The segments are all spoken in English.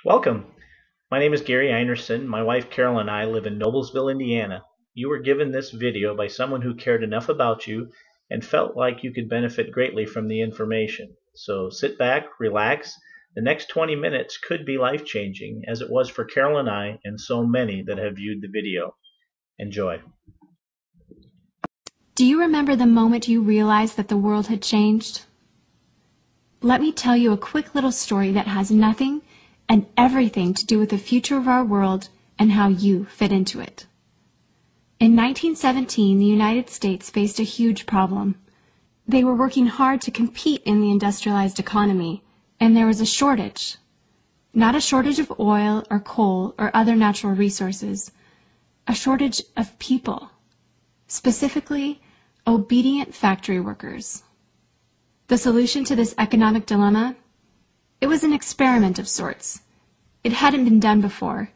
Welcome. My name is Gary Einerson. My wife Carol and I live in Noblesville, Indiana. You were given this video by someone who cared enough about you and felt like you could benefit greatly from the information. So sit back, relax. The next 20 minutes could be life-changing, as it was for Carol and I and so many that have viewed the video. Enjoy. Do you remember the moment you realized that the world had changed? Let me tell you a quick little story that has nothing and everything to do with the future of our world and how you fit into it. In 1917, the United States faced a huge problem. They were working hard to compete in the industrialized economy, and there was a shortage. Not a shortage of oil or coal or other natural resources, a shortage of people, specifically obedient factory workers. The solution to this economic dilemma? It was an experiment of sorts. It hadn't been done before,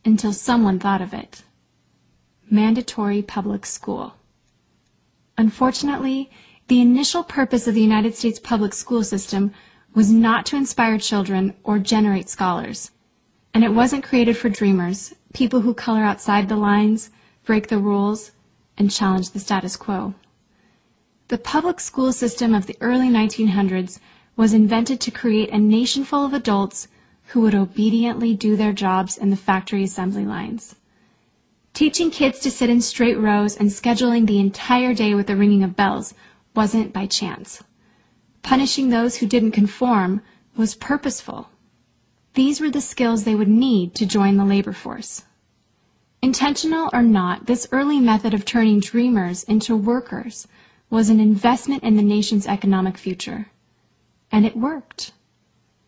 until someone thought of it. Mandatory public school. Unfortunately, the initial purpose of the United States public school system was not to inspire children or generate scholars. And it wasn't created for dreamers, people who color outside the lines, break the rules, and challenge the status quo. The public school system of the early 1900s was invented to create a nation full of adults who would obediently do their jobs in the factory assembly lines. Teaching kids to sit in straight rows and scheduling the entire day with the ringing of bells wasn't by chance. Punishing those who didn't conform was purposeful. These were the skills they would need to join the labor force. Intentional or not, this early method of turning dreamers into workers was an investment in the nation's economic future. And it worked.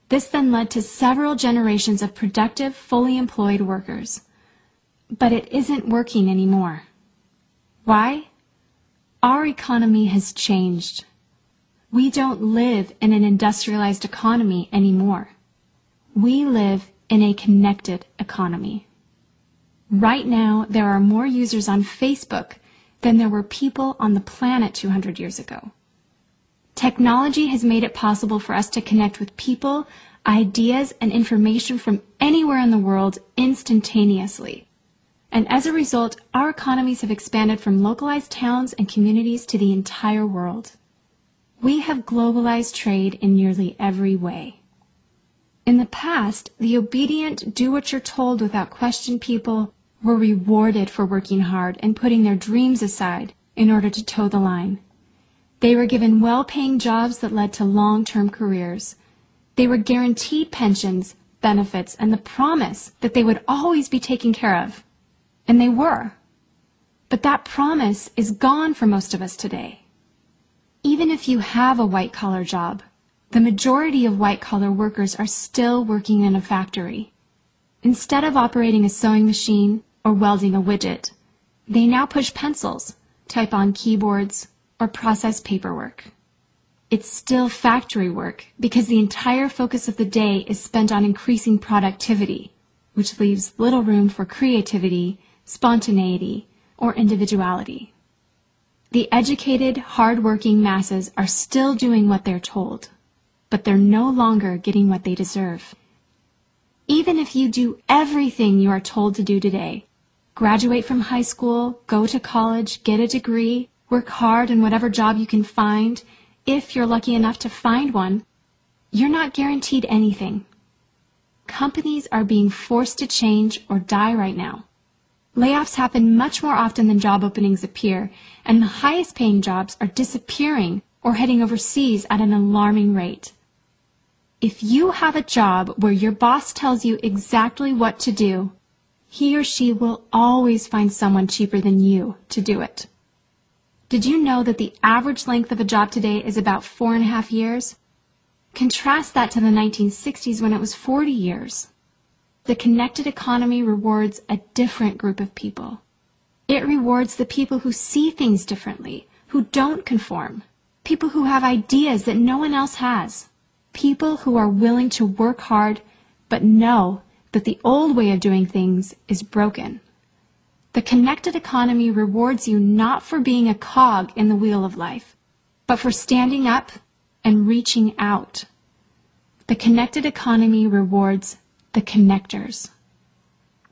This then led to several generations of productive, fully employed workers. But it isn't working anymore. Why? Our economy has changed. We don't live in an industrialized economy anymore. We live in a connected economy. Right now, there are more users on Facebook than there were people on the planet 200 years ago. Technology has made it possible for us to connect with people, ideas, and information from anywhere in the world instantaneously. And as a result, our economies have expanded from localized towns and communities to the entire world. We have globalized trade in nearly every way. In the past, the obedient, do-what-you're-told without question people were rewarded for working hard and putting their dreams aside in order to toe the line. They were given well-paying jobs that led to long-term careers. They were guaranteed pensions, benefits, and the promise that they would always be taken care of. And they were. But that promise is gone for most of us today. Even if you have a white-collar job, the majority of white-collar workers are still working in a factory. Instead of operating a sewing machine or welding a widget, they now push pencils, type on keyboards, or process paperwork. It's still factory work because the entire focus of the day is spent on increasing productivity, which leaves little room for creativity, spontaneity, or individuality. The educated, hard-working masses are still doing what they're told, but they're no longer getting what they deserve. Even if you do everything you are told to do today, graduate from high school, go to college, get a degree, work hard in whatever job you can find, if you're lucky enough to find one, you're not guaranteed anything. Companies are being forced to change or die right now. Layoffs happen much more often than job openings appear, and the highest paying jobs are disappearing or heading overseas at an alarming rate. If you have a job where your boss tells you exactly what to do, he or she will always find someone cheaper than you to do it. Did you know that the average length of a job today is about 4.5 years? Contrast that to the 1960s when it was 40 years. The connected economy rewards a different group of people. It rewards the people who see things differently, who don't conform, people who have ideas that no one else has, people who are willing to work hard but know that the old way of doing things is broken. The connected economy rewards you not for being a cog in the wheel of life, but for standing up and reaching out. The connected economy rewards the connectors.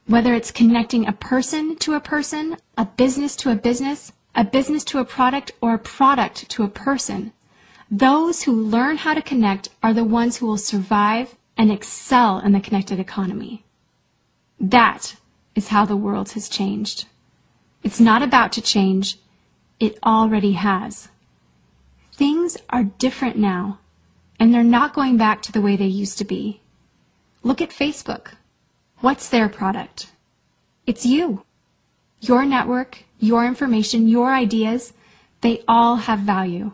Whether it's connecting a person to a person, a business to a business to a product, or a product to a person, those who learn how to connect are the ones who will survive and excel in the connected economy. That is how the world has changed. It's not about to change. It already has. Things are different now, and they're not going back to the way they used to be. Look at Facebook. What's their product? It's you. Your network, your information, your ideas, they all have value.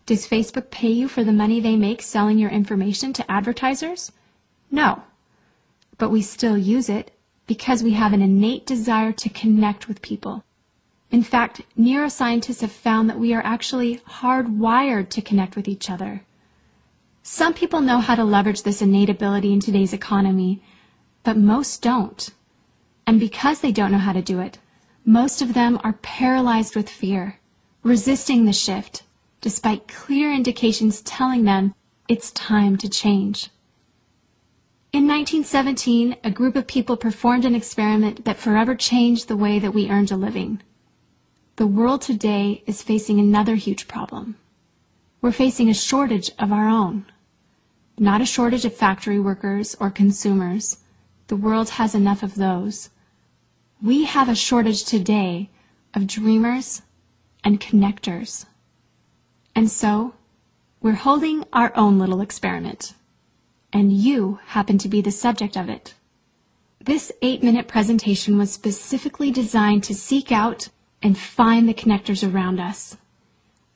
Does Facebook pay you for the money they make selling your information to advertisers? No. But we still use it because we have an innate desire to connect with people. In fact, neuroscientists have found that we are actually hardwired to connect with each other. Some people know how to leverage this innate ability in today's economy, but most don't. And because they don't know how to do it, most of them are paralyzed with fear, resisting the shift, despite clear indications telling them it's time to change. In 1917, a group of people performed an experiment that forever changed the way that we earned a living. The world today is facing another huge problem. We're facing a shortage of our own. Not a shortage of factory workers or consumers. The world has enough of those. We have a shortage today of dreamers and connectors. And so, we're holding our own little experiment. And you happen to be the subject of it. This 8-minute presentation was specifically designed to seek out and find the connectors around us.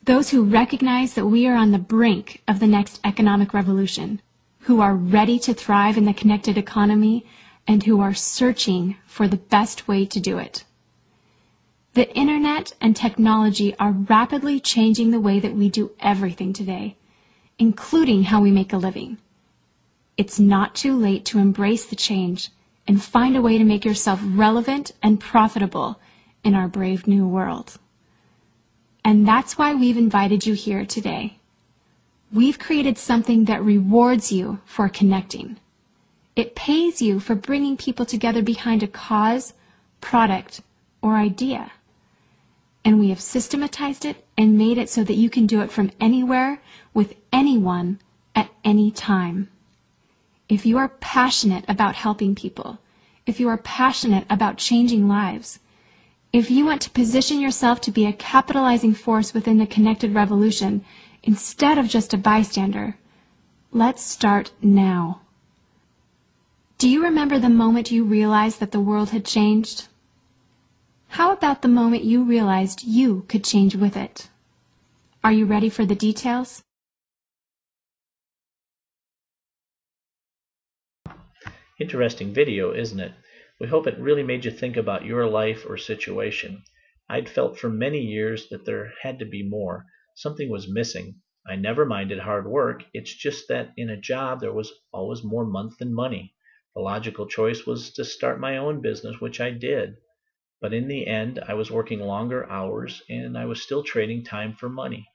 Those who recognize that we are on the brink of the next economic revolution, who are ready to thrive in the connected economy, and who are searching for the best way to do it. The internet and technology are rapidly changing the way that we do everything today, including how we make a living. It's not too late to embrace the change and find a way to make yourself relevant and profitable in our brave new world. And that's why we've invited you here today. We've created something that rewards you for connecting. It pays you for bringing people together behind a cause, product, or idea. And we have systematized it and made it so that you can do it from anywhere, with anyone, at any time. If you are passionate about helping people, if you are passionate about changing lives, if you want to position yourself to be a capitalizing force within the connected revolution instead of just a bystander, let's start now. Do you remember the moment you realized that the world had changed? How about the moment you realized you could change with it? Are you ready for the details? Interesting video, isn't it? We hope it really made you think about your life or situation. I'd felt for many years that there had to be more. Something was missing. I never minded hard work. It's just that in a job there was always more month than money. The logical choice was to start my own business, which I did. But in the end, I was working longer hours and I was still trading time for money.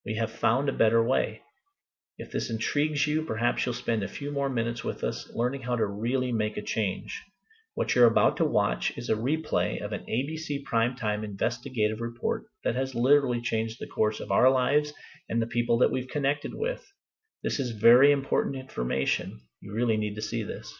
We have found a better way. If this intrigues you, perhaps you'll spend a few more minutes with us learning how to really make a change. What you're about to watch is a replay of an ABC primetime investigative report that has literally changed the course of our lives and the people that we've connected with. This is very important information. You really need to see this.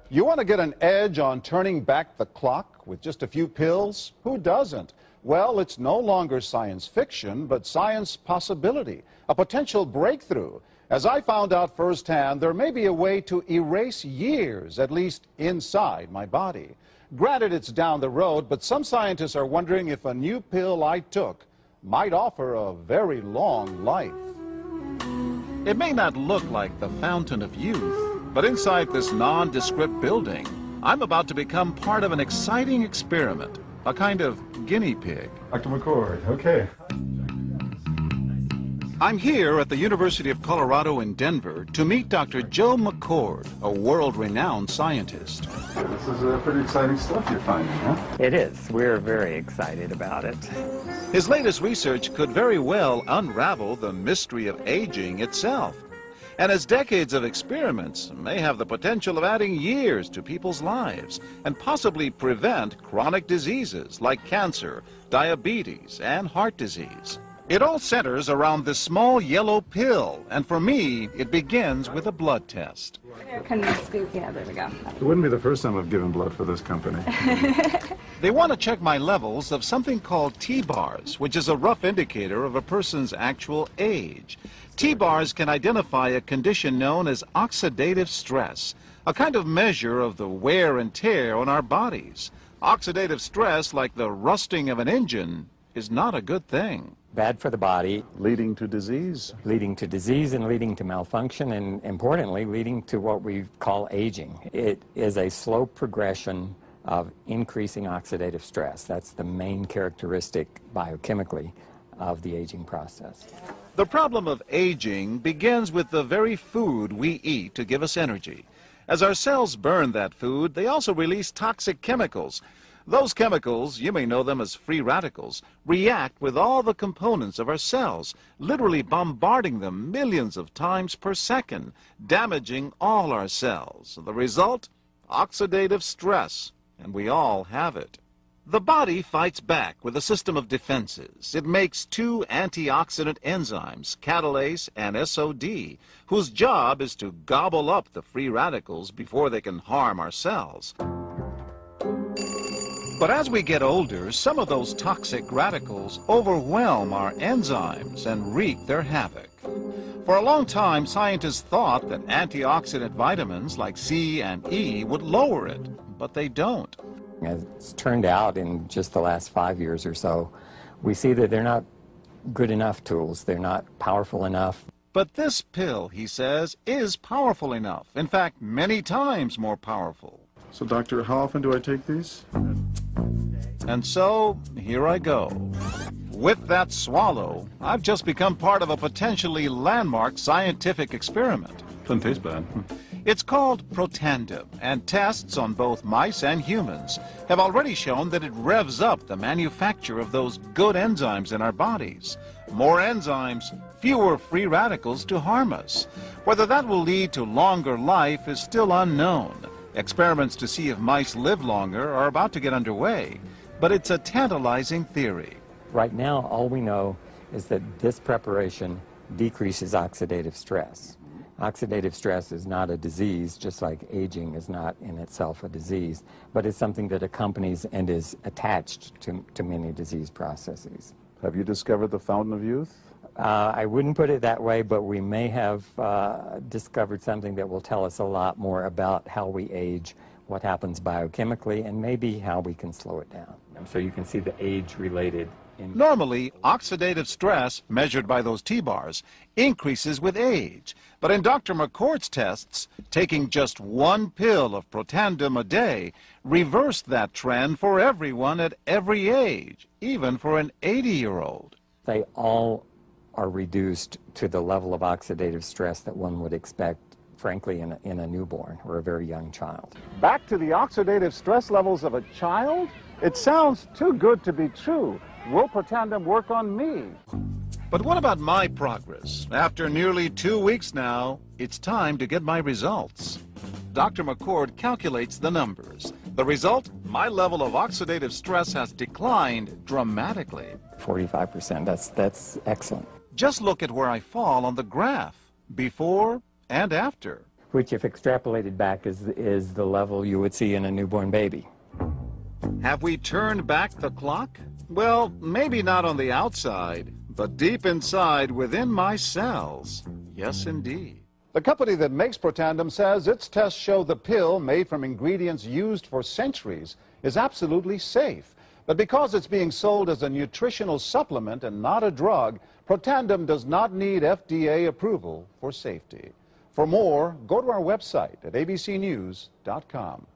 You want to get an edge on turning back the clock with just a few pills? Who doesn't? Well, it's no longer science fiction, but science possibility, a potential breakthrough. As I found out firsthand, there may be a way to erase years, at least inside my body. Granted, it's down the road, but some scientists are wondering if a new pill I took might offer a very long life. It may not look like the fountain of youth, but inside this nondescript building, I'm about to become part of an exciting experiment, a kind of guinea pig. Dr. McCord, okay. I'm here at the University of Colorado in Denver to meet Dr. Joe McCord, a world-renowned scientist. This is pretty exciting stuff you're finding, huh? It is. We're very excited about it. His latest research could very well unravel the mystery of aging itself. And his decades of experiments may have the potential of adding years to people's lives and possibly prevent chronic diseases like cancer, diabetes, and heart disease. It all centers around this small yellow pill, and for me, it begins with a blood test. Can we scoop? Yeah, there we go. It wouldn't be the first time I've given blood for this company. They want to check my levels of something called T-bars, which is a rough indicator of a person's actual age. T-bars can identify a condition known as oxidative stress, a kind of measure of the wear and tear on our bodies. Oxidative stress, like the rusting of an engine, is not a good thing. Bad for the body. Leading to disease. Leading to disease and leading to malfunction, and importantly, leading to what we call aging. It is a slow progression of increasing oxidative stress. That's the main characteristic biochemically of the aging process. The problem of aging begins with the very food we eat to give us energy. As our cells burn that food, they also release toxic chemicals. Those chemicals, you may know them as free radicals, react with all the components of our cells, literally bombarding them millions of times per second, damaging all our cells. The result? Oxidative stress, and we all have it. The body fights back with a system of defenses. It makes two antioxidant enzymes, catalase and SOD, whose job is to gobble up the free radicals before they can harm our cells. But as we get older, some of those toxic radicals overwhelm our enzymes and wreak their havoc. For a long time, scientists thought that antioxidant vitamins like C and E would lower it, but they don't. As it's turned out in just the last 5 years or so, we see that they're not good enough tools. They're not powerful enough. But this pill, he says, is powerful enough. In fact, many times more powerful. So, doctor, how often do I take these? And so, here I go. With that swallow, I've just become part of a potentially landmark scientific experiment. Doesn't taste bad. It's called Protandim, and tests on both mice and humans have already shown that it revs up the manufacture of those good enzymes in our bodies. More enzymes, fewer free radicals to harm us. Whether that will lead to longer life is still unknown. Experiments to see if mice live longer are about to get underway, but it's a tantalizing theory. Right now, all we know is that this preparation decreases oxidative stress. Oxidative stress is not a disease, just like aging is not in itself a disease, but it's something that accompanies and is attached to many disease processes. Have you discovered the fountain of youth? I wouldn't put it that way, but we may have discovered something that will tell us a lot more about how we age, what happens biochemically, and maybe how we can slow it down. So you can see the age-related. Normally, oxidative stress, measured by those T-bars, increases with age. But in Dr. McCord's tests, taking just one pill of Protandim a day reversed that trend for everyone at every age, even for an 80-year-old. They all are reduced to the level of oxidative stress that one would expect, frankly, in a newborn or a very young child. Back to the oxidative stress levels of a child? It sounds too good to be true. Will Protandim work on me? But what about my progress? After nearly 2 weeks now, it's time to get my results. Dr. McCord calculates the numbers. The result? My level of oxidative stress has declined dramatically. 45%, that's excellent. Just look at where I fall on the graph, before and after. Which, if extrapolated back, is the level you would see in a newborn baby. Have we turned back the clock? Well, maybe not on the outside, but deep inside within my cells. Yes, indeed. The company that makes Protandim says its tests show the pill, made from ingredients used for centuries, is absolutely safe. But because it's being sold as a nutritional supplement and not a drug, Protandim does not need FDA approval for safety. For more, go to our website at abcnews.com.